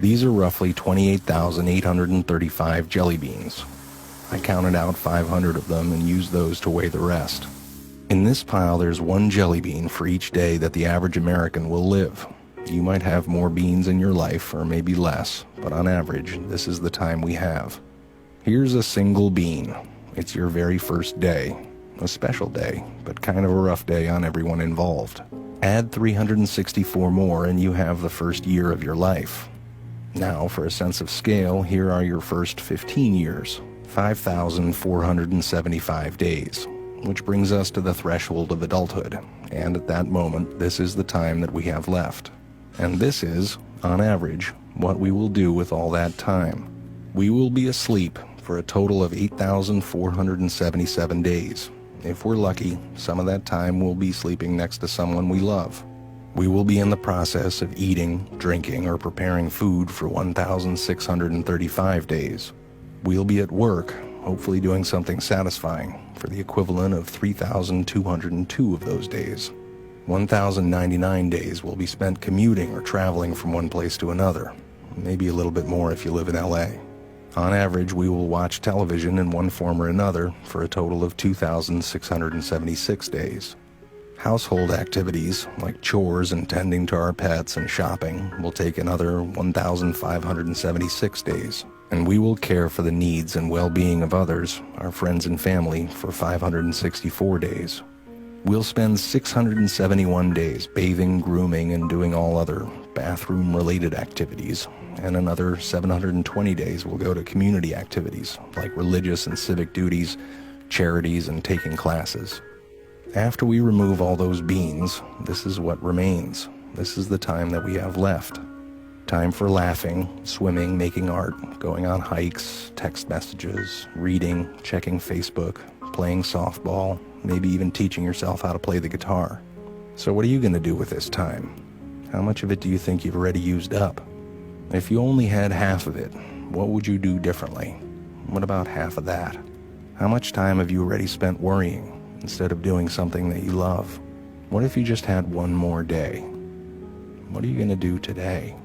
These are roughly 28,835 jelly beans. I counted out 500 of them and used those to weigh the rest. In this pile, there's one jelly bean for each day that the average American will live. You might have more beans in your life, or maybe less, but on average, this is the time we have. Here's a single bean. It's your very first day. A special day, but kind of a rough day on everyone involved. Add 364 more and you have the first year of your life. Now, for a sense of scale, here are your first 15 years, 5,475 days, which brings us to the threshold of adulthood, and at that moment, this is the time that we have left. And this is, on average, what we will do with all that time. We will be asleep for a total of 8,477 days. If we're lucky, some of that time we'll be sleeping next to someone we love. We will be in the process of eating, drinking, or preparing food for 1,635 days. We'll be at work, hopefully doing something satisfying, for the equivalent of 3,202 of those days. 1,099 days will be spent commuting or traveling from one place to another, maybe a little bit more if you live in LA. On average, we will watch television in one form or another for a total of 2,676 days. Household activities, like chores and tending to our pets and shopping, will take another 1,576 days. And we will care for the needs and well-being of others, our friends and family, for 564 days. We'll spend 671 days bathing, grooming, and doing all other bathroom-related activities, and another 720 days will go to community activities, like religious and civic duties, charities, and taking classes. After we remove all those beans, this is what remains. This is the time that we have left. Time for laughing, swimming, making art, going on hikes, text messages, reading, checking Facebook, playing softball, maybe even teaching yourself how to play the guitar. So what are you going to do with this time? How much of it do you think you've already used up? If you only had half of it, what would you do differently? What about half of that? How much time have you already spent worrying instead of doing something that you love? What if you just had one more day? What are you going to do today?